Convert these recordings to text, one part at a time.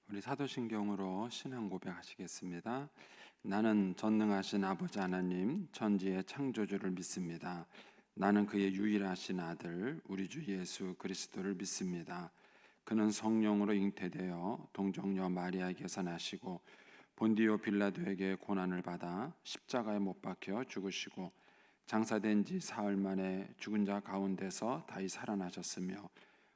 우리 사도신경으로 신앙 고백하시겠습니다. 나는 전능하신 아버지 하나님 천지의 창조주를 믿습니다. 나는 그의 유일하신 아들 우리 주 예수 그리스도를 믿습니다. 그는 성령으로 잉태되어 동정녀 마리아에게서 나시고 본디오 빌라도에게 고난을 받아 십자가에 못 박혀 죽으시고 장사된 지 사흘 만에 죽은 자 가운데서 다시 살아나셨으며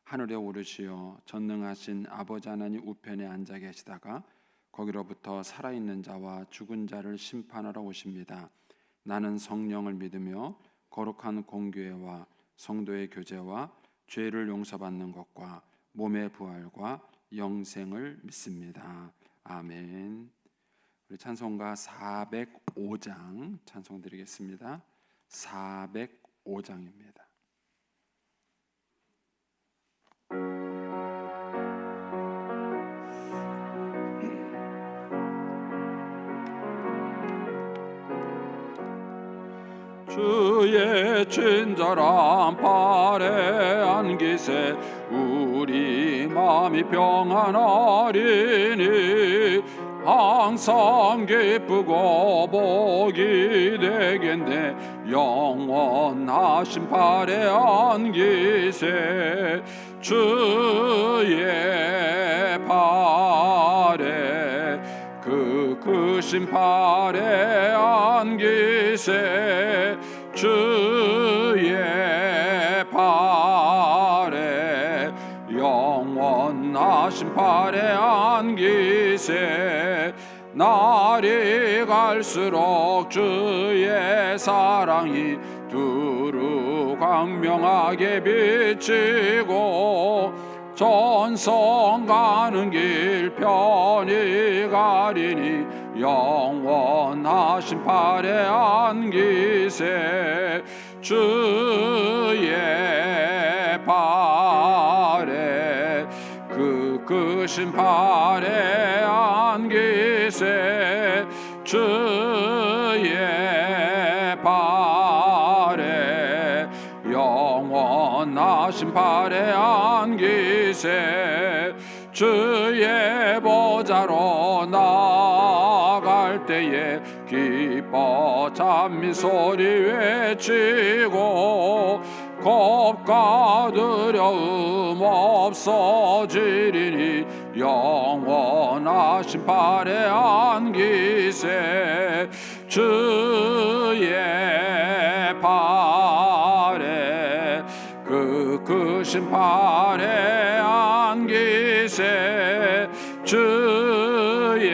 하늘에 오르시어 전능하신 아버지 하나님 우편에 앉아 계시다가 거기로부터 살아있는 자와 죽은 자를 심판하러 오십니다. 나는 성령을 믿으며 거룩한 공교회와 성도의 교제와 죄를 용서받는 것과 몸의 부활과 영생을 믿습니다. 아멘. 우리 찬송가 405장 찬송 드리겠습니다. 405장입니다. 주의 친절한 발에 안기세 우리 마음이 평안하리니 항상 기쁘고 복이 되겠네 영원하신 발에 안기세 주의 발에 그 크신 발에 안기세 주의 발에 영원하신 발에 안기세 날이 갈수록 주의 사랑이 두루 광명하게 비치고 전성 가는 길 편히 가리니 영원하신 발에 안기세 주의 발에 그 크신 발에 안기세 주의 발에 영원하신 발에 안기세 주의 보좌로 나갈 때에 기뻐 찬미 소리 외치고 겁과 두려움 없어지리니 영원하신 발에 안기세 주의 발에 그 크신 발에 안기세 주의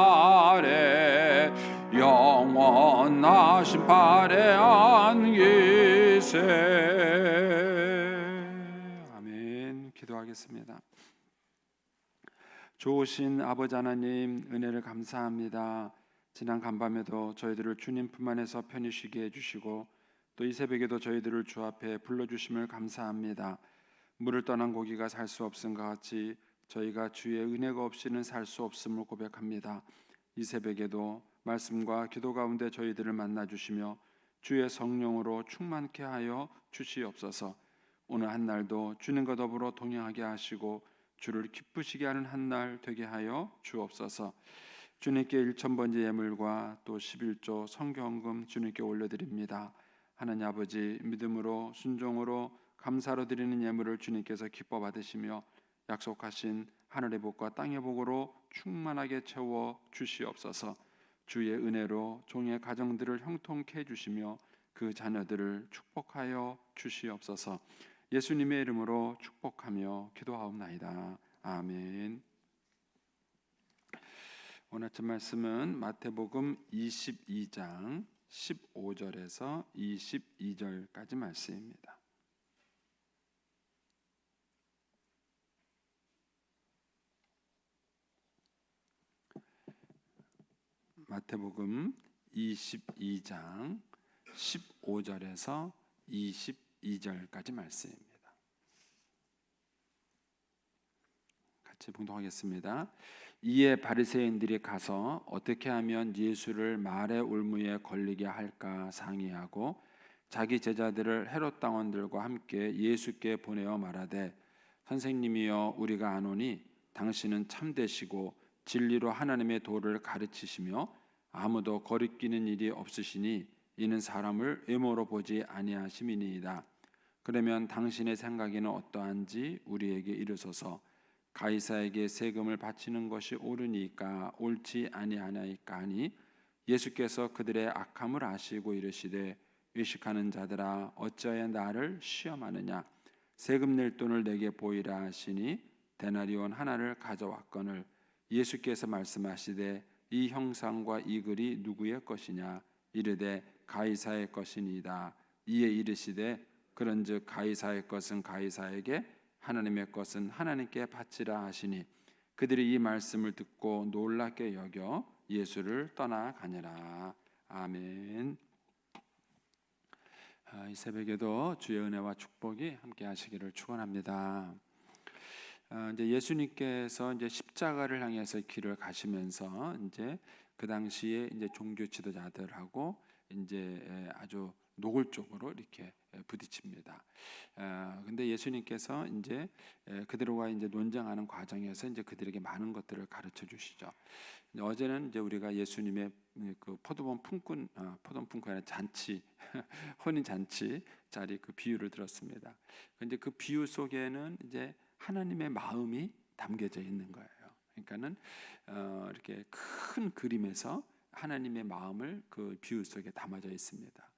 발에 영원하신 발에 안기세. 아멘. 기도하겠습니다. 좋으신 아버지 하나님 은혜를 감사합니다. 지난 간밤에도 저희들을 주님 품 안에서 편히 쉬게 해주시고 또 이 새벽에도 저희들을 주 앞에 불러주심을 감사합니다. 물을 떠난 고기가 살 수 없음과 같이 저희가 주의 은혜가 없이는 살 수 없음을 고백합니다. 이 새벽에도 말씀과 기도 가운데 저희들을 만나주시며 주의 성령으로 충만케 하여 주시옵소서. 오늘 한 날도 주님과 더불어 동행하게 하시고 주를 기쁘시게 하는 한 날 되게 하여 주옵소서. 주님께 1000번째 예물과 또 11조 성경금 주님께 올려드립니다. 하나님 아버지 믿음으로 순종으로 감사로 드리는 예물을 주님께서 기뻐 받으시며 약속하신 하늘의 복과 땅의 복으로 충만하게 채워 주시옵소서. 주의 은혜로 종의 가정들을 형통케 해주시며 그 자녀들을 축복하여 주시옵소서. 예수님의 이름으로 축복하며 기도하옵나이다. 아멘. 오늘 아침 말씀은 마태복음 22장 15절에서 22절까지 말씀입니다. 마태복음 22장 15절에서 22절까지 말씀입니다. 같이 봉독하겠습니다. 이에 바리새인들이 가서 어떻게 하면 예수를 말의 올무에 걸리게 할까 상의하고 자기 제자들을 헤롯 당원들과 함께 예수께 보내어 말하되 선생님이여 우리가 아노니 당신은 참되시고 진리로 하나님의 도를 가르치시며 아무도 거리끼는 일이 없으시니 이는 사람을 외모로 보지 아니하심이니이다. 그러면 당신의 생각에는 어떠한지 우리에게 이르소서. 가이사에게 세금을 바치는 것이 옳으니까 옳지 아니하나이까 하니 예수께서 그들의 악함을 아시고 이르시되 외식하는 자들아 어찌하여 나를 시험하느냐. 세금 낼 돈을 내게 보이라 하시니 데나리온 하나를 가져왔거늘 예수께서 말씀하시되 이 형상과 이 글이 누구의 것이냐. 이르되 가이사의 것이니이다. 이에 이르시되 그런즉 가이사의 것은 가이사에게 하나님의 것은 하나님께 바치라 하시니 그들이 이 말씀을 듣고 놀랍게 여겨 예수를 떠나가니라. 아멘. 이 새벽에도 주의 은혜와 축복이 함께 하시기를 축원합니다. 이제 예수님께서 이제 십자가를 향해서 길을 가시면서 이제 그 당시에 이제 종교 지도자들하고 이제 아주 노골적으로 이렇게 부딪힙니다. 근데 예수님께서 이제 그들과 이제 논쟁하는 과정에서 이제 그들에게 많은 것들을 가르쳐 주시죠. 어제는 이제 우리가 예수님의 그 포도원 품꾼, 포도원 품꾼의 잔치, 혼인 잔치 자리 그 비유를 들었습니다. 근데 그 비유 속에는 이제 하나님의 마음이 담겨져 있는 거예요. 그러니까는 이렇게 큰 그림에서 하나님의 마음을 그 비유 속에 담아져 있습니다.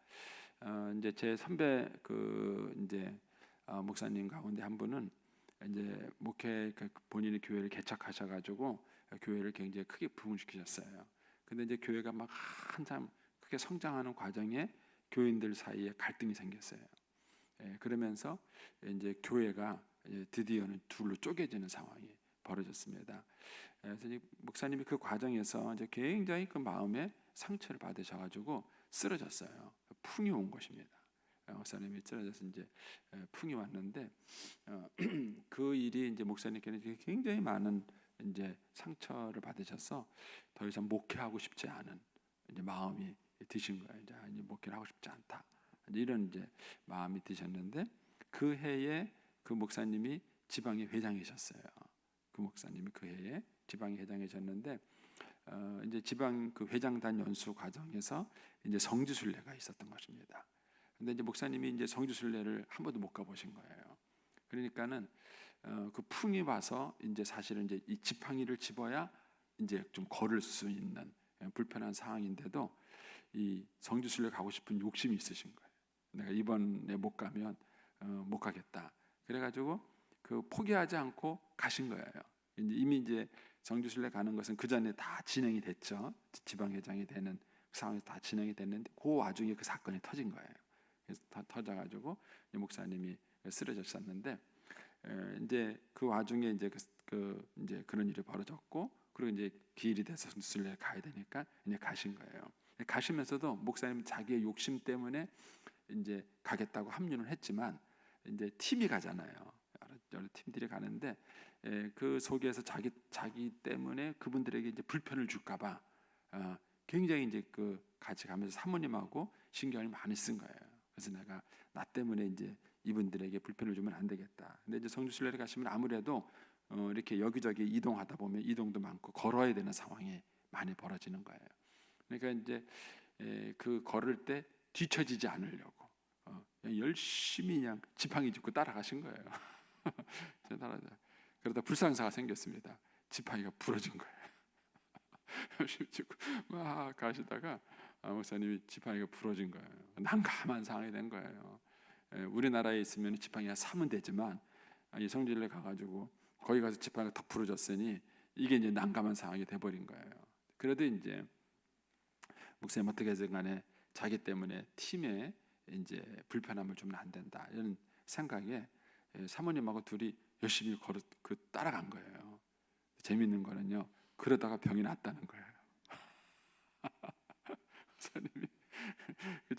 이제 제 선배 그 이제 목사님 가운데 한 분은 이제 목회 본인의 교회를 개척하셔가지고 교회를 굉장히 크게 부흥시키셨어요. 근데 이제 교회가 막 한참 크게 성장하는 과정에 교인들 사이에 갈등이 생겼어요. 그러면서 이제 교회가 드디어는 둘로 쪼개지는 상황이 벌어졌습니다. 그래서 목사님이 그 과정에서 이제 굉장히 그 마음에 상처를 받으셔가지고 쓰러졌어요. 풍이 온 것입니다. 목사님이 쓰러져서 이제 풍이 왔는데 그 일이 이제 목사님께는 굉장히 많은 이제 상처를 받으셔서 더 이상 목회하고 싶지 않은 이제 마음이 드신 거예요. 이제 목회를 하고 싶지 않다. 이런 이제 마음이 드셨는데 그 해에 그 목사님이 지방의 회장이셨어요. 그 목사님이 그 해에 지방의 회장이셨는데 이제 지방 그 회장단 연수 과정에서 이제 성지순례가 있었던 것입니다. 근데 이제 목사님이 이제 성지순례를 한 번도 못 가보신 거예요. 그러니까는 그 풍이 와서 이제 사실은 이제 이 지팡이를 집어야 이제 좀 걸을 수 있는 불편한 상황인데도 이 성지순례 가고 싶은 욕심이 있으신 거예요. 내가 이번에 못 가면 못 가겠다. 그래가지고 그 포기하지 않고 가신 거예요. 이미 이제 성지순례 가는 것은 그 전에 다 진행이 됐죠. 지방회장이 되는 상황에서 다 진행이 됐는데 그 와중에 그 사건이 터진 거예요. 그래서 다 터져가지고 목사님이 쓰러졌었는데 이제 그 와중에 이제 이제 그런 일이 벌어졌고 그리고 이제 기일이 돼서 성지순례 가야 되니까 이제 가신 거예요. 가시면서도 목사님 자기의 욕심 때문에 이제 가겠다고 합류는 했지만 이제 팀이 가잖아요. 여러 팀들이 가는데 그 속에서 자기 때문에 그분들에게 이제 불편을 줄까봐 굉장히 이제 그 같이 가면서 사모님하고 신경을 많이 쓴 거예요. 그래서 내가 나 때문에 이제 이분들에게 불편을 주면 안 되겠다. 근데 이제 성지순례를 가시면 아무래도 이렇게 여기저기 이동하다 보면 이동도 많고 걸어야 되는 상황이 많이 벌어지는 거예요. 그러니까 이제 그 걸을 때 뒤처지지 않으려고 그냥 열심히 그냥 지팡이 짚고 따라가신 거예요. 그러다 불상사가 생겼습니다. 지팡이가 부러진 거예요. 열심히 짚고 막 가시다가 목사님이 지팡이가 부러진 거예요. 난감한 상황이 된 거예요. 우리나라에 있으면 지팡이가 사면 되지만 이 성지순례 가가지고 거기 가서 지팡이가 다 부러졌으니 이게 이제 난감한 상황이 돼버린 거예요. 그래도 이제 목사님 어떻게든 간에 자기 때문에 팀에 이제 불편함을 주면 안 된다 이런 생각에 사모님하고 둘이 열심히 따라간 거예요. 재밌는 거는요. 그러다가 병이 났다는 거예요. 목사님이 그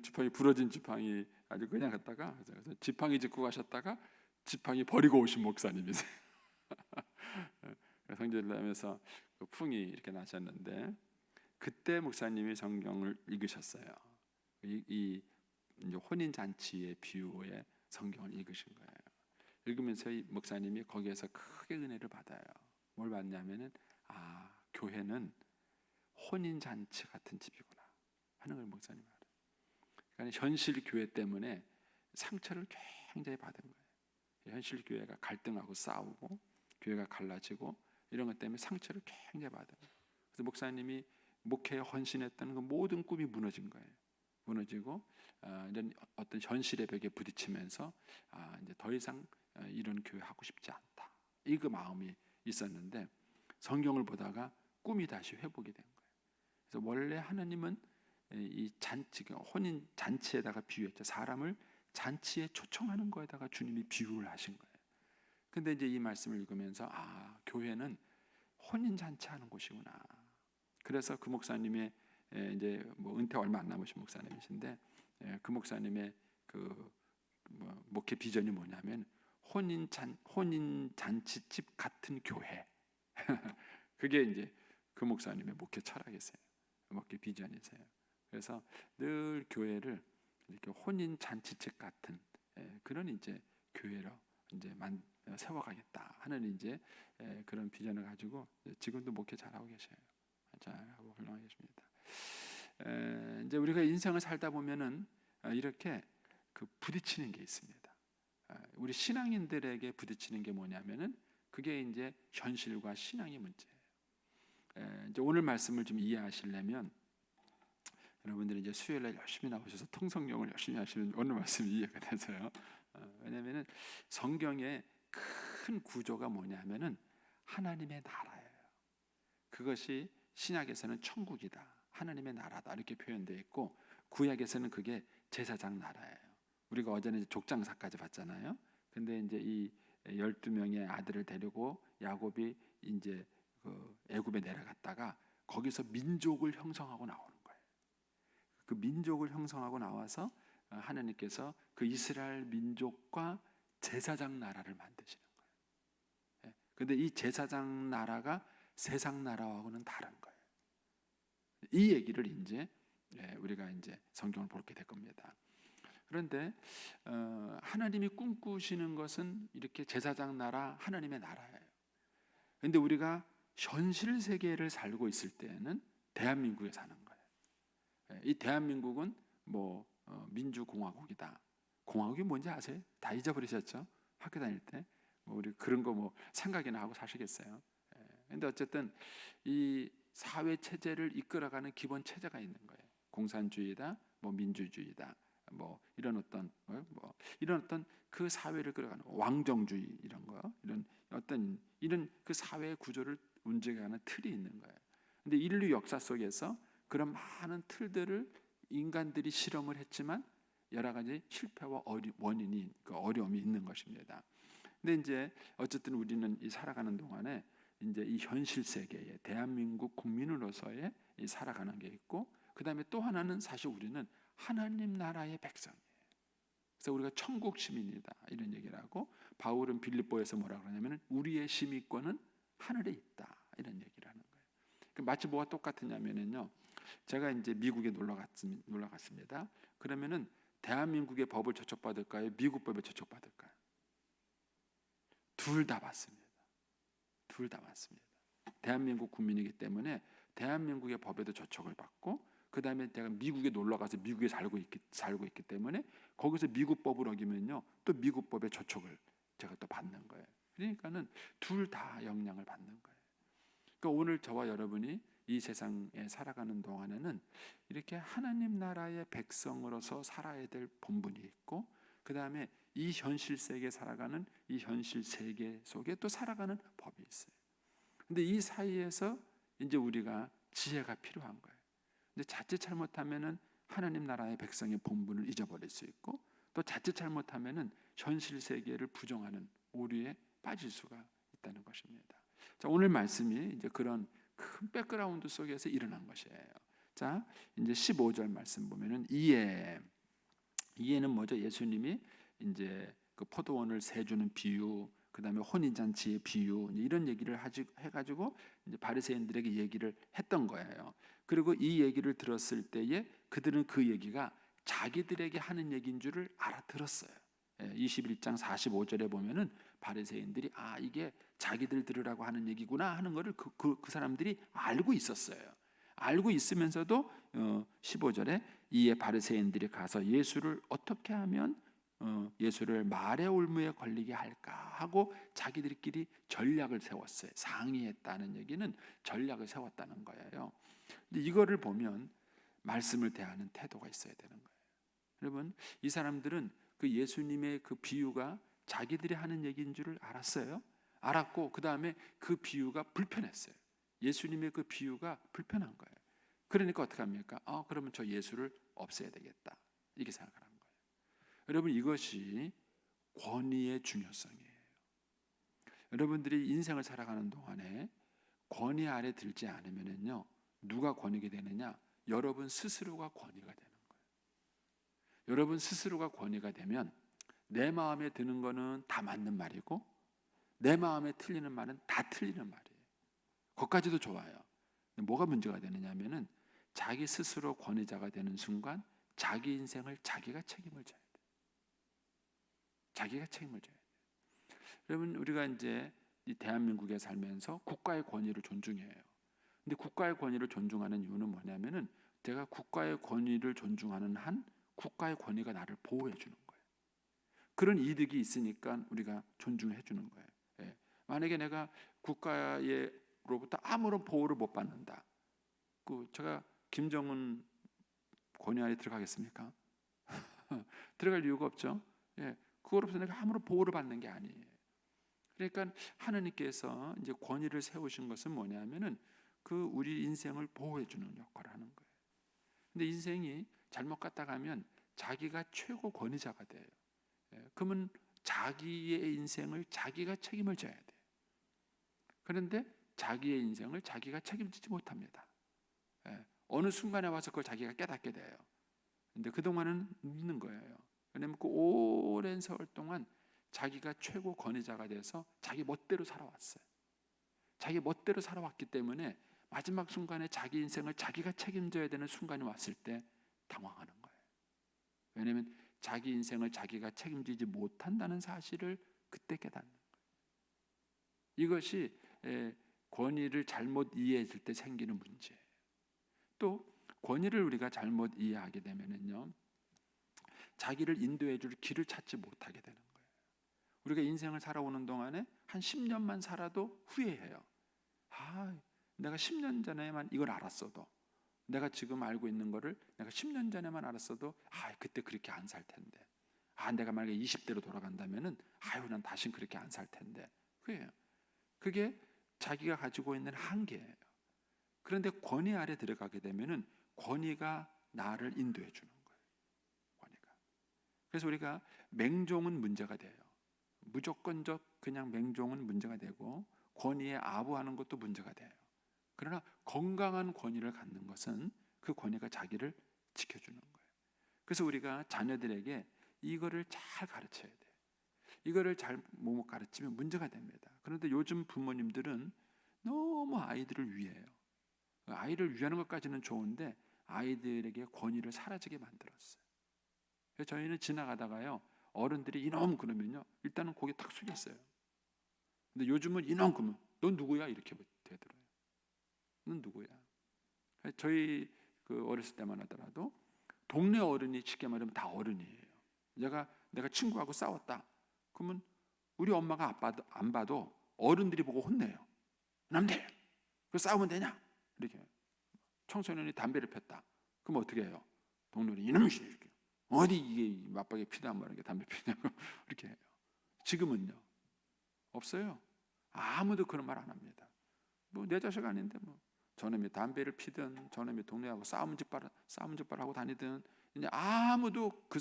지팡이 부러진 지팡이 아주 그냥 갔다가 그래서 지팡이 짚고 가셨다가 지팡이 버리고 오신 목사님이세요. 성지순례 하면서 그 풍이 이렇게 나셨는데 그때 목사님이 성경을 읽으셨어요. 이 혼인 잔치의 비유의 성경을 읽으신 거예요. 읽으면서 이 목사님이 거기에서 크게 은혜를 받아요. 뭘 받냐면은 교회는 혼인 잔치 같은 집이구나 하는 걸 목사님이 알아요. 그러니까 현실 교회 때문에 상처를 굉장히 받은 거예요. 현실 교회가 갈등하고 싸우고 교회가 갈라지고 이런 것 때문에 상처를 굉장히 받아요. 그래서 목사님이 목회에 헌신했던 그 모든 꿈이 무너진 거예요. 무너지고 이런 어떤 현실의 벽에 부딪히면서 이제 더 이상 이런 교회 하고 싶지 않다. 이 그 마음이 있었는데 성경을 보다가 꿈이 다시 회복이 된 거예요. 그래서 원래 하나님은 이 잔치, 혼인 잔치에다가 비유했죠. 사람을 잔치에 초청하는 거에다가 주님이 비유를 하신 거예요. 근데 이제 이 말씀을 읽으면서 교회는 혼인 잔치하는 곳이구나. 그래서 그 목사님의 이제 뭐 은퇴 얼마 안 남으신 목사님이신데 그 목사님의 그 목회 비전이 뭐냐면 혼인 잔치집 같은 교회. 그게 이제 그 목사님의 목회 철학이세요. 목회 비전이세요. 그래서 늘 교회를 이렇게 혼인 잔치집 같은 그런 이제 교회로 이제 세워가겠다 하는 이제 그런 비전을 가지고 지금도 목회 잘하고 계셔요. 잘하고 훌륭하게 계십니다. 이제 우리가 인생을 살다 보면은 이렇게 그 부딪히는 게 있습니다. 우리 신앙인들에게 부딪히는 게 뭐냐면은 그게 이제 현실과 신앙의 문제예요. 이제 오늘 말씀을 좀 이해하시려면 여러분들이 이제 수요일날 열심히 나오셔서 통성령을 열심히 하시면 오늘 말씀이 이해가 되세요. 왜냐하면은 성경의 큰 구조가 뭐냐면은 하나님의 나라예요. 그것이 신약에서는 천국이다, 하나님의 나라다 이렇게 표현되어 있고 구약에서는 그게 제사장 나라예요. 우리가 어제는 족장사까지 봤잖아요. 근데 이제 이 12명의 아들을 데리고 야곱이 이제 그 애굽에 내려갔다가 거기서 민족을 형성하고 나오는 거예요. 그 민족을 형성하고 나와서 하나님께서 그 이스라엘 민족과 제사장 나라를 만드시는 거예요. 근데 이 제사장 나라가 세상 나라하고는 다른 거예요. 이 얘기를 이제 우리가 이제 성경을 볼게 될 겁니다. 그런데 하나님이 꿈꾸시는 것은 이렇게 제사장 나라, 하나님의 나라예요. 그런데 우리가 현실 세계를 살고 있을 때는 대한민국에 사는 거예요. 이 대한민국은 뭐 민주공화국이다. 공화국이 뭔지 아세요? 다 잊어버리셨죠? 학교 다닐 때 뭐 우리 그런 거 뭐 생각이나 하고 사시겠어요? 그런데 어쨌든 이 사회 체제를 이끌어가는 기본 체제가 있는 거예요. 공산주의다, 뭐 민주주의다, 뭐 이런 어떤 그 사회를 끌어가는 왕정주의 이런 거, 이런 어떤 이런 그 사회의 구조를 움직여가는 틀이 있는 거예요. 근데 인류 역사 속에서 그런 많은 틀들을 인간들이 실험을 했지만 여러 가지 실패와 원인이 그 어려움이 있는 것입니다. 근데 이제 어쨌든 우리는 이 살아가는 동안에 이제 이 현실 세계에 대한민국 국민으로서의 이 살아가는 게 있고, 그 다음에 또 하나는 사실 우리는 하나님 나라의 백성이에요. 그래서 우리가 천국 시민이다 이런 얘기를 하고, 바울은 빌립보에서 뭐라 그러냐면 우리의 시민권은 하늘에 있다 이런 얘기를 하는 거예요. 마치 뭐가 똑같으냐면요, 제가 이제 미국에 놀러 갔습니다. 그러면은 대한민국의 법을 저촉받을까요? 미국 법에 저촉받을까요? 둘 다 받습니다. 둘 다 받습니다. 대한민국 국민이기 때문에 대한민국의 법에도 저촉을 받고, 그 다음에 제가 미국에 놀러 가서 미국에 살고 있기 때문에 거기서 미국 법을 어기면요 또 미국 법의 저촉을 제가 또 받는 거예요. 그러니까는 둘 다 영향을 받는 거예요. 그러니까 오늘 저와 여러분이 이 세상에 살아가는 동안에는 이렇게 하나님 나라의 백성으로서 살아야 될 본분이 있고, 그 다음에 이 현실 세계에 살아가는 이 현실 세계 속에 또 살아가는 법이 있어요. 근데 이 사이에서 이제 우리가 지혜가 필요한 거예요. 근데 자칫 잘못하면은 하나님 나라의 백성의 본분을 잊어버릴 수 있고, 또 자칫 잘못하면은 현실 세계를 부정하는 오류에 빠질 수가 있다는 것입니다. 자, 오늘 말씀이 이제 그런 큰 백그라운드 속에서 일어난 것이에요. 자, 이제 15절 말씀 보면은 이해는 뭐죠? 예수님이 이제 그 포도원을 세주는 비유, 그 다음에 혼인잔치의 비유, 이런 얘기를 해가지고 이제 바리새인들에게 얘기를 했던 거예요. 그리고 이 얘기를 들었을 때에 그들은 그 얘기가 자기들에게 하는 얘기인 줄을 알아들었어요. 21장 45절에 보면은 바리새인들이 이게 자기들 들으라고 하는 얘기구나 하는 것을 그 사람들이 알고 있었어요. 알고 있으면서도 15절에 이에 바리새인들이 가서 예수를 어떻게 하면 예수를 말의 올무에 걸리게 할까 하고 자기들끼리 전략을 세웠어요. 상의했다는 얘기는 전략을 세웠다는 거예요. 근데 이거를 보면 말씀을 대하는 태도가 있어야 되는 거예요. 여러분, 이 사람들은 그 예수님의 그 비유가 자기들이 하는 얘기인 줄을 알았어요. 알았고 그 다음에 그 비유가 불편했어요. 예수님의 그 비유가 불편한 거예요. 그러니까 어떻게 합니까? 그러면 저 예수를 없애야 되겠다, 이렇게 생각하는 거예요. 여러분, 이것이 권위의 중요성이에요. 여러분들이 인생을 살아가는 동안에 권위 아래 들지 않으면요, 누가 권위가 되느냐? 여러분 스스로가 권위가 되는 거예요. 여러분 스스로가 권위가 되면 내 마음에 드는 거는 다 맞는 말이고 내 마음에 틀리는 말은 다 틀리는 말이에요. 그것까지도 좋아요. 뭐가 문제가 되느냐면은 자기 스스로 권위자가 되는 순간 자기 인생을 자기가 책임을 져야 돼요. 자기가 책임을 져야 돼요. 여러분, 우리가 이제 이 대한민국에 살면서 국가의 권위를 존중해요. 근데 국가의 권위를 존중하는 이유는 뭐냐면은 내가 국가의 권위를 존중하는 한 국가의 권위가 나를 보호해 주는 거예요. 그런 이득이 있으니까 우리가 존중해 주는 거예요. 만약에 내가 국가로부터 아무런 보호를 못 받는다, 제가 김정은 권위 안에 들어가겠습니까? 들어갈 이유가 없죠. 그거로부터 내가 아무런 보호를 받는 게 아니에요. 그러니까 하나님께서 이제 권위를 세우신 것은 뭐냐면은 우리 인생을 보호해 주는 역할을 하는 거예요. 근데 인생이 잘못 갔다 가면 자기가 최고 권위자가 돼요. 그러면 자기의 인생을 자기가 책임을 져야 돼요. 그런데 자기의 인생을 자기가 책임지지 못합니다. 어느 순간에 와서 그걸 자기가 깨닫게 돼요. 근데 그동안은 믿는 거예요. 왜냐하면 그 오랜 세월 동안 자기가 최고 권위자가 돼서 자기 멋대로 살아왔어요. 자기 멋대로 살아왔기 때문에 마지막 순간에 자기 인생을 자기가 책임져야 되는 순간이 왔을 때 당황하는 거예요. 왜냐하면 자기 인생을 자기가 책임지지 못한다는 사실을 그때 깨닫는 거예요. 이것이 권위를 잘못 이해했을 때 생기는 문제예요. 또 권위를 우리가 잘못 이해하게 되면은요, 자기를 인도해 줄 길을 찾지 못하게 되는 거예요. 우리가 인생을 살아오는 동안에 한 10년만 살아도 후회해요. 내가 10년 전에만 이걸 알았어도, 내가 지금 알고 있는 거를 내가 10년 전에만 알았어도 그때 그렇게 안 살 텐데, 내가 만약에 20대로 돌아간다면은 난 다신 그렇게 안 살 텐데. 그게 자기가 가지고 있는 한계예요. 그런데 권위 아래 들어가게 되면은 권위가 나를 인도해 주는 거예요. 권위가. 그래서 우리가 맹종은 문제가 돼요. 무조건적 그냥 맹종은 문제가 되고 권위에 아부하는 것도 문제가 돼요. 그러나 건강한 권위를 갖는 것은 그 권위가 자기를 지켜주는 거예요. 그래서 우리가 자녀들에게 이거를 잘 가르쳐야 돼요. 이거를 잘 못 가르치면 문제가 됩니다. 그런데 요즘 부모님들은 너무 아이들을 위해요. 아이를 위하는 것까지는 좋은데 아이들에게 권위를 사라지게 만들었어요. 그래서 저희는 지나가다가요, 어른들이 이놈 그러면요, 일단은 고개 탁 숙였어요. 근데 요즘은 이놈 그러면 넌 누구야? 이렇게 되더라고요. 넌 누구야? 저희 어렸을 때만 하더라도 동네 어른이 쉽게 말하면 다 어른이에요. 내가 친구하고 싸웠다. 그러면 우리 엄마가 아빠도 안 봐도 어른들이 보고 혼내요. 남들 그 싸우면 되냐? 이렇게. 청소년이 담배를 폈다. 그럼 어떻게 해요? 동료들이 이놈이 이렇게. 어디 이게 맞박에 피도 안 마르게 담배 피냐고 이렇게 해요. 지금은요, 없어요. 아무도 그런 말 안 합니다. 내 자식 아닌데 저놈이 담배를 피든 저놈이 동네하고 싸움 짓발하고 다니든 이제 아무도 그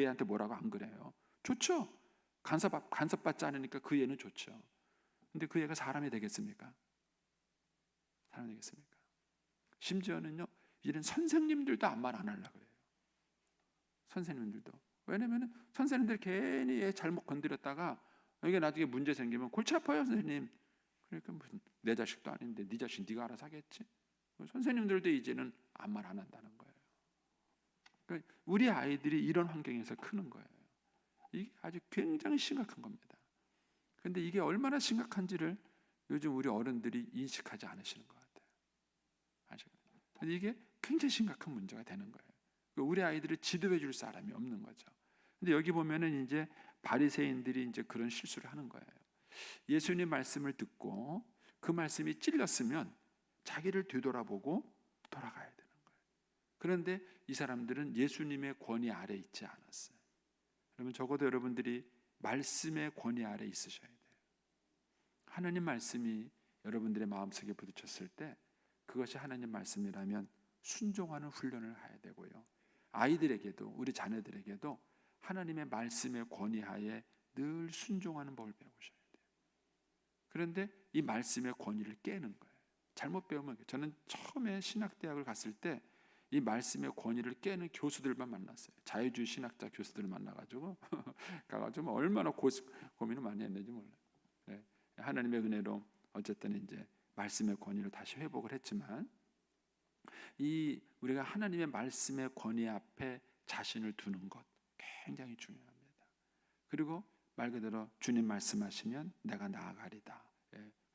애한테 뭐라고 안 그래요. 좋죠. 간섭받지 않으니까 그 애는 좋죠. 근데 그 애가 사람이 되겠습니까? 사람이 되겠습니까? 심지어는요, 이런 선생님들도 아무 말 안 하려고 그래요. 선생님들도. 왜냐면 선생님들 괜히 애 잘못 건드렸다가 이게 나중에 문제 생기면 골치 아파요, 선생님. 그러니까 무슨 내 자식도 아닌데 네 자식 네가 알아서 하겠지. 선생님들도 이제는 아무 말 안 한다는 거예요. 그러니까 우리 아이들이 이런 환경에서 크는 거예요. 이게 아주 굉장히 심각한 겁니다. 그런데 이게 얼마나 심각한지를 요즘 우리 어른들이 인식하지 않으시는 것 같아요. 근데 이게 굉장히 심각한 문제가 되는 거예요. 우리 아이들을 지도해 줄 사람이 없는 거죠. 근데 여기 보면은 이제 바리새인들이 이제 그런 실수를 하는 거예요. 예수님 말씀을 듣고 그 말씀이 찔렸으면 자기를 되돌아보고 돌아가야 되는 거예요. 그런데 이 사람들은 예수님의 권위 아래 있지 않았어요. 그러면 적어도 여러분들이 말씀의 권위 아래 있으셔야 돼요. 하나님 말씀이 여러분들의 마음속에 부딪혔을 때 그것이 하나님 말씀이라면 순종하는 훈련을 해야 되고요. 아이들에게도 우리 자녀들에게도 하나님의 말씀의 권위하에 늘 순종하는 법을 배우셔야 돼요. 그런데 이 말씀의 권위를 깨는 거예요. 잘못 배우면 저는 처음에 신학대학을 갔을 때 이 말씀의 권위를 깨는 교수들만 만났어요. 자유주의 신학자 교수들을 만나가지고 가가지고 얼마나 고민을 많이 했는지 몰라요. 네. 하나님의 은혜로 어쨌든 이제 말씀의 권위를 다시 회복을 했지만 이 우리가 하나님의 말씀의 권위 앞에 자신을 두는 것 굉장히 중요합니다. 그리고 말 그대로 주님 말씀하시면 내가 나아가리다.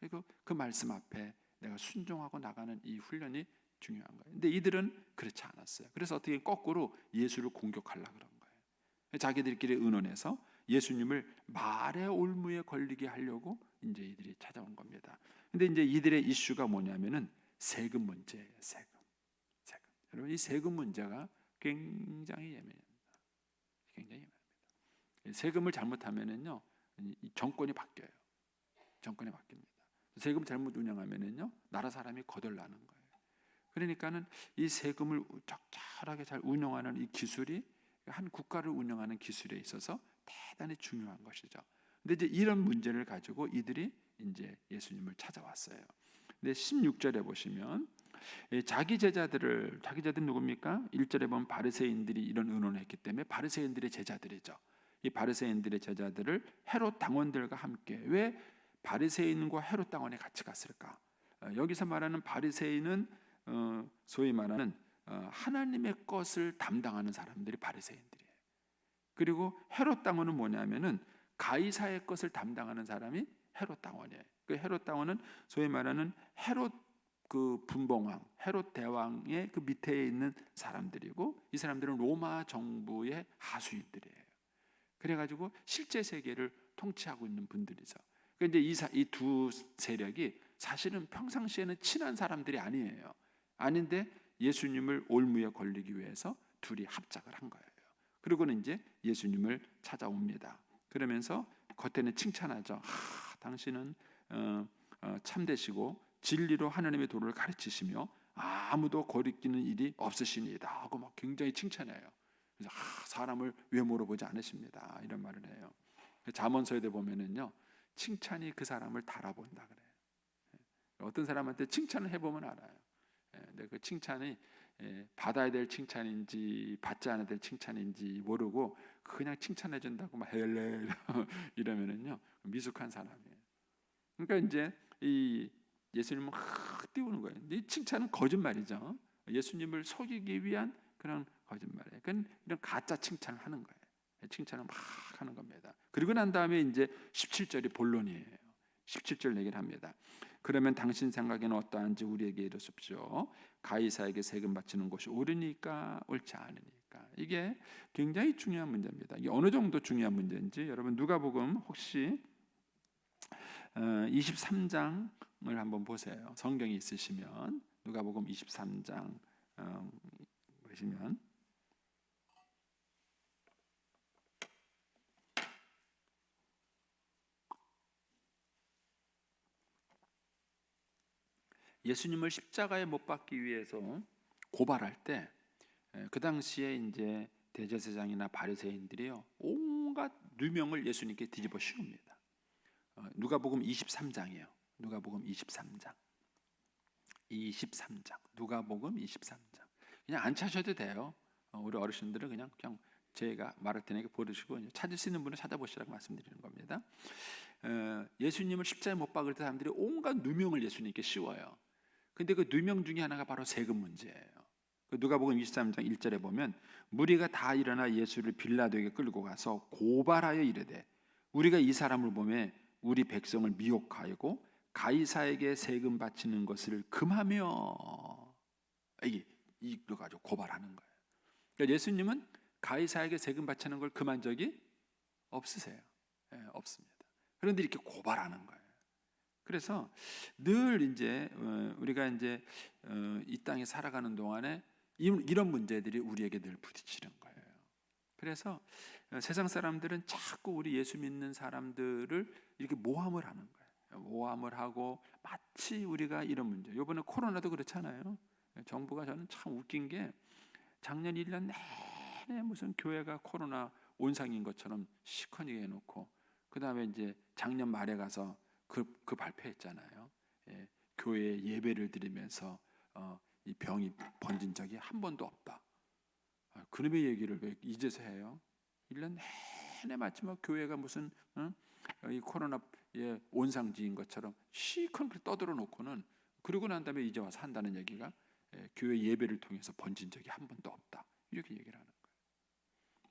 그리고 그 말씀 앞에 내가 순종하고 나가는 이 훈련이 중요한 거예요. 근데 이들은 그렇지 않았어요. 그래서 어떻게 거꾸로 예수를 공격하려고 그런 거예요. 자기들끼리 의논해서 예수님을 말의 올무에 걸리게 하려고 이제 이들이 찾아온 겁니다. 근데 이제 이들의 이슈가 뭐냐면은 세금 문제예요. 세금. 여러분 이 세금 문제가 굉장히 예민합니다. 굉장히 예민합니다. 세금을 잘못하면은요 정권이 바뀌어요. 정권이 바뀝니다. 세금 잘못 운영하면은요 나라 사람이 거덜나는 거예요. 그러니까는 이 세금을 적절하게 잘 운영하는 이 기술이 한 국가를 운영하는 기술에 있어서 대단히 중요한 것이죠. 근데 이제 이런 문제를 가지고 이들이 이제 예수님을 찾아왔어요. 근데 16절에 보시면 자기 제자들 누굽니까? 1절에 보면 바리새인들이 이런 의논을 했기 때문에 바리새인들의 제자들이죠. 이 바리새인들의 제자들을 헤롯 당원들과 함께 왜 바리새인과 헤롯 당원이 같이 갔을까? 여기서 말하는 바리새인은 소위 말하는 하나님의 것을 담당하는 사람들이 바리새인들이에요. 그리고 헤롯 당원은 뭐냐면은 가이사의 것을 담당하는 사람이 헤롯 당원이에요. 그 헤롯 당원은 소위 말하는 헤롯 그 분봉왕, 헤롯 대왕의 그 밑에 있는 사람들이고 이 사람들은 로마 정부의 하수인들이에요. 그래가지고 실제 세계를 통치하고 있는 분들이죠. 그런데 이 두 세력이 사실은 평상시에는 친한 사람들이 아니에요. 아닌데 예수님을 올무에 걸리기 위해서 둘이 합작을 한 거예요. 그리고는 이제 예수님을 찾아옵니다. 그러면서 겉에는 칭찬하죠. 당신은 참되시고 진리로 하나님의 도를 가르치시며 아무도 거리끼는 일이 없으시니이다 하고 막 굉장히 칭찬해요. 그래서 사람을 외모로 보지 않으십니다. 이런 말을 해요. 잠언서에 보면은요 칭찬이 그 사람을 달아본다 그래요. 어떤 사람한테 칭찬을 해보면 알아요. 근데 그 칭찬이 받아야 될 칭찬인지 받지 않아야 될 칭찬인지 모르고 그냥 칭찬해 준다고 막 헬레 이러면은요 미숙한 사람이에요. 그러니까 이제 이 예수님은 확 띄우는 거예요. 이 칭찬은 거짓말이죠. 예수님을 속이기 위한 그런 거짓말이에요. 그러니까 이런 가짜 칭찬을 하는 거예요. 칭찬을 막 하는 겁니다. 그리고 난 다음에 이제 17절이 본론이에요. 17절 얘기를 합니다. 그러면 당신 생각에는 어떠한지 우리에게 이르십시오. 가이사에게 세금 바치는 것이 옳으니까 옳지 않으니까. 이게 굉장히 중요한 문제입니다. 이게 어느 정도 중요한 문제인지 여러분 누가복음 혹시 23장을 한번 보세요. 성경이 있으시면 누가복음 23장 보시면 예수님을 십자가에 못 박기 위해서 고발할 때 그 당시에 이제 대제사장이나 바리새인들이요 온갖 누명을 예수님께 뒤집어 씌웁니다. 누가복음 23장이에요. 누가복음 23장. 누가복음 23장. 그냥 안 찾으셔도 돼요. 우리 어르신들은 그냥 제가 말할 테니까 보시고 찾을 수 있는 분은 찾아보시라고 말씀드리는 겁니다. 예수님을 십자가에 못 박을 때 사람들이 온갖 누명을 예수님께 씌워요. 근데 그 누명 중에 하나가 바로 세금 문제예요. 누가복음 23장 1절에 보면 무리가 다 일어나 예수를 빌라도에게 끌고 가서 고발하여 이르되 우리가 이 사람을 보매 우리 백성을 미혹하고 가이사에게 세금 바치는 것을 금하며 이거 가지고 고발하는 거예요. 그러니까 예수님은 가이사에게 세금 바치는 걸 금한 적이 없으세요. 없습니다. 그런데 이렇게 고발하는 거예요. 그래서 늘 이제 우리가 이제 이 땅에 살아가는 동안에 이런 문제들이 우리에게 늘 부딪히는 거예요. 그래서 세상 사람들은 자꾸 우리 예수 믿는 사람들을 이렇게 모함을 하는 거예요. 모함을 하고 마치 우리가 이런 문제. 이번에 코로나도 그렇잖아요. 정부가 저는 참 웃긴 게 작년 1년 내내 무슨 교회가 코로나 온상인 것처럼 시커멓게 해놓고 그 다음에 이제 작년 말에 가서 그 발표했잖아요. 교회에 예배를 드리면서 이 병이 번진 적이 한 번도 없다. 그놈의 얘기를 왜 이제서 해요? 1년 내내 마치 막 교회가 무슨 이 코로나의 온상지인 것처럼 시커멓게 떠들어 놓고는 그러고 난 다음에 이제 와서 한다는 얘기가 교회 예배를 통해서 번진 적이 한 번도 없다. 이렇게 얘기를 하는 거예요.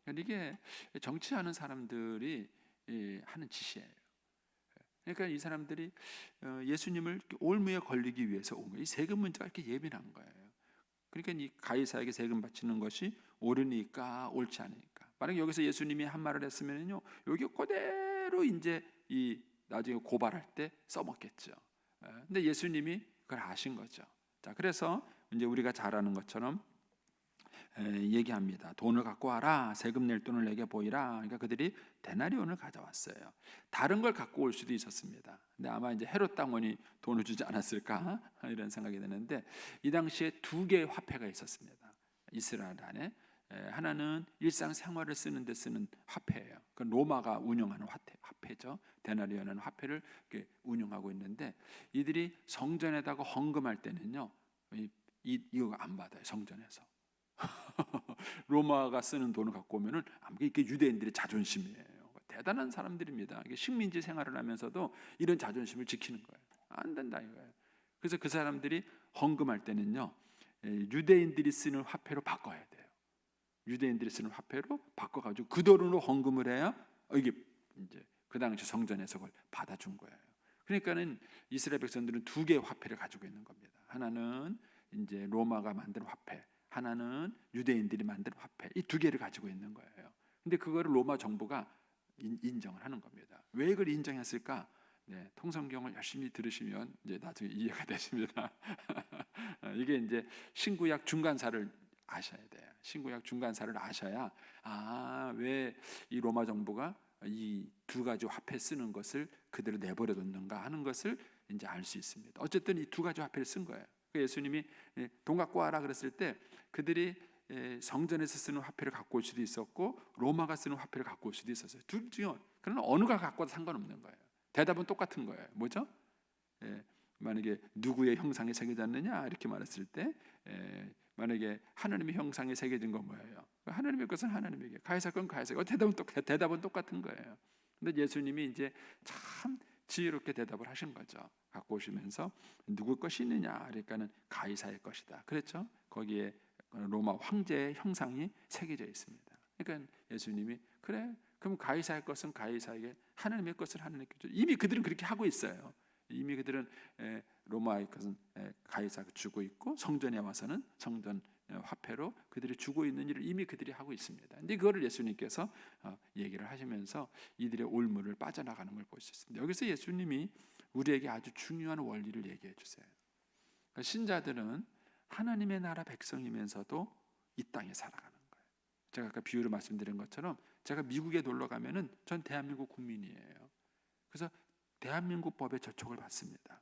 그러니까 이게 정치하는 사람들이 하는 짓이에요. 그러니까 이 사람들이 예수님을 올무에 걸리기 위해서 온 거예요. 이 세금 문제가 이렇게 예민한 거예요. 그러니까 이 가이사에게 세금 바치는 것이 옳으니까 옳지 않으니까. 만약 여기서 예수님이 한 말을 했으면요, 여기 그대로 이제 이 나중에 고발할 때 써먹겠죠. 근데 예수님이 그걸 아신 거죠. 자, 그래서 이제 우리가 잘 아는 것처럼 얘기합니다. 돈을 갖고 와라. 세금 낼 돈을 내게 보이라. 그러니까 그들이 데나리온을 가져왔어요. 다른 걸 갖고 올 수도 있었습니다. 근데 아마 이제 헤롯 당원이 돈을 주지 않았을까 이런 생각이 드는데 이 당시에 두 개의 화폐가 있었습니다. 이스라엘 안에 하나는 일상생활을 쓰는 데 쓰는 화폐예요. 그 로마가 운영하는 화폐죠. 데나리온이라는 화폐를 이렇게 운영하고 있는데 이들이 성전에다가 헌금할 때는요, 이거 안 받아요. 성전에서. 로마가 쓰는 돈을 갖고 오면은 이게 유대인들의 자존심이에요. 대단한 사람들입니다. 이게 식민지 생활을 하면서도 이런 자존심을 지키는 거예요. 안 된다 이거예요. 그래서 그 사람들이 헌금할 때는요, 유대인들이 쓰는 화폐로 바꿔야 돼요. 유대인들이 쓰는 화폐로 바꿔가지고 그 돈으로 헌금을 해야 이게 이제 그 당시 성전에서 그걸 받아준 거예요. 그러니까는 이스라엘 백성들은 두 개의 화폐를 가지고 있는 겁니다. 하나는 이제 로마가 만든 화폐, 하나는 유대인들이 만든 화폐. 이 두 개를 가지고 있는 거예요. 근데 그거를 로마 정부가 인정을 하는 겁니다. 왜 그걸 인정했을까? 네, 통성경을 열심히 들으시면 이제 나중에 이해가 되십니다. 이게 이제 신구약 중간사를 아셔야 돼요. 신구약 중간사를 아셔야 왜 이 로마 정부가 이 두 가지 화폐 쓰는 것을 그대로 내버려 뒀는가 하는 것을 이제 알 수 있습니다. 어쨌든 이 두 가지 화폐를 쓴 거예요. 예수님이 돈 갖고 와라 그랬을 때 그들이 성전에서 쓰는 화폐를 갖고 올 수도 있었고 로마가 쓰는 화폐를 갖고 올 수도 있었어요. 둘 중에 그러나 어느가 갖고 와도 상관없는 거예요. 대답은 똑같은 거예요. 뭐죠? 만약에 누구의 형상에 새겨졌느냐 이렇게 말했을 때 만약에 하나님의 형상에 새겨진 건 뭐예요? 하나님의 것은 하나님에게, 가이사 건 가이사에게. 대답은 똑같은 거예요. 근데 예수님이 이제 참 지혜롭게 대답을 하신 거죠. 갖고 오시면서 누구 것이 있느냐 그러니까는 가이사의 것이다. 그랬죠? 거기에 로마 황제의 형상이 새겨져 있습니다. 그러니까 예수님이 그래 그럼 가이사의 것은 가이사에게, 하나님의 것은 하나님께. 이미 그들은 그렇게 하고 있어요. 이미 그들은 로마의 것은 가이사가 주고 있고 성전에 와서는 성전 화폐로 그들이 주고 있는 일을 이미 그들이 하고 있습니다. 근데 그거를 예수님께서 얘기를 하시면서 이들의 올무를 빠져나가는 걸 볼 수 있습니다. 여기서 예수님이 우리에게 아주 중요한 원리를 얘기해 주세요. 그러니까 신자들은 하나님의 나라 백성이면서도 이 땅에 살아가는 거예요. 제가 아까 비유를 말씀드린 것처럼 제가 미국에 놀러 가면은 전 대한민국 국민이에요. 그래서 대한민국 법에 저촉을 받습니다.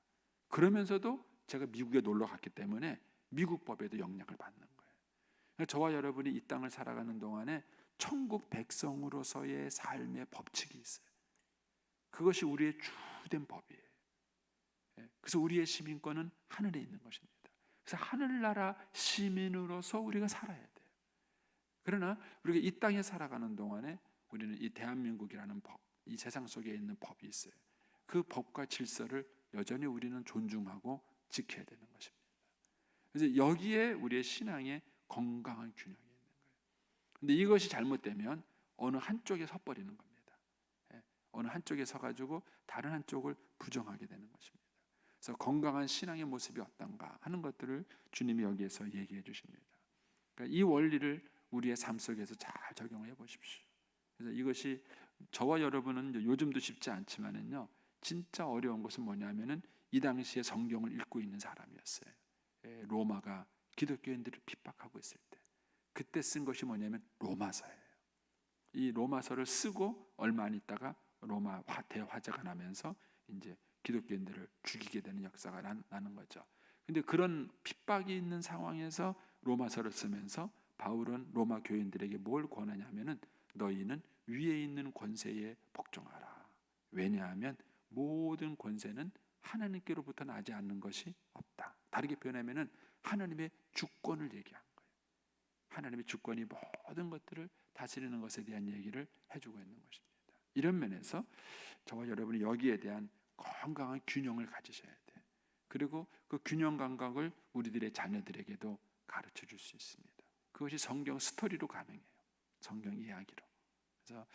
그러면서도 제가 미국에 놀러 갔기 때문에 미국 법에도 영향을 받는 거예요. 그러니까 저와 여러분이 이 땅을 살아가는 동안에 천국 백성으로서의 삶의 법칙이 있어요. 그것이 우리의 주된 법이에요. 그래서 우리의 시민권은 하늘에 있는 것입니다. 그래서 하늘나라 시민으로서 우리가 살아야 돼요. 그러나 우리가 이 땅에 살아가는 동안에 우리는 이 대한민국이라는 법, 이 세상 속에 있는 법이 있어요. 그 법과 질서를 여전히 우리는 존중하고 지켜야 되는 것입니다. 그래서 여기에 우리의 신앙의 건강한 균형이 있는 거예요. 근데 이것이 잘못되면 어느 한쪽에 서버리는 겁니다. 어느 한쪽에 서가지고 다른 한쪽을 부정하게 되는 것입니다. 그래서 건강한 신앙의 모습이 어떤가 하는 것들을 주님이 여기에서 얘기해 주십니다. 그러니까 이 원리를 우리의 삶 속에서 잘 적용해 보십시오. 그래서 이것이 저와 여러분은 요즘도 쉽지 않지만은요, 진짜 어려운 것은 뭐냐면은 이 당시에 성경을 읽고 있는 사람이었어요. 로마가 기독교인들을 핍박하고 있을 때, 그때 쓴 것이 뭐냐면 로마서예요. 이 로마서를 쓰고 얼마 안 있다가 로마 대화재가 나면서 이제 기독교인들을 죽이게 되는 역사가 나는 거죠. 근데 그런 핍박이 있는 상황에서 로마서를 쓰면서 바울은 로마 교인들에게 뭘 권하냐면은 너희는 위에 있는 권세에 복종하라. 왜냐하면 모든 권세는 하나님께로부터 나지 않는 것이 없다. 다르게 표현하면은 하나님의 주권을 얘기한 거예요. 하나님의 주권이 모든 것들을 다스리는 것에 대한 얘기를 해주고 있는 것입니다. 이런 면에서 저와 여러분이 여기에 대한 건강한 균형을 가지셔야 돼. 그리고 그 균형 감각을 우리들의 자녀들에게도 가르쳐 줄 수 있습니다. 그것이 성경 스토리로 가능해요. 성경 이야기로. 그래서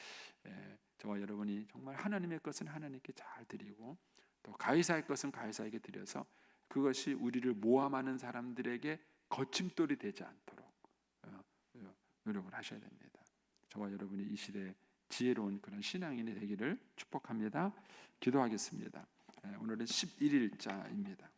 저와 여러분이 정말 하나님의 것은 하나님께 잘 드리고 또 가이사의 것은 가이사에게 드려서 그것이 우리를 모함하는 사람들에게 거침돌이 되지 않도록 노력을 하셔야 됩니다. 저와 여러분이 이 시대에 지혜로운 그런 신앙인이 되기를 축복합니다. 기도하겠습니다. 오늘은 11일자입니다.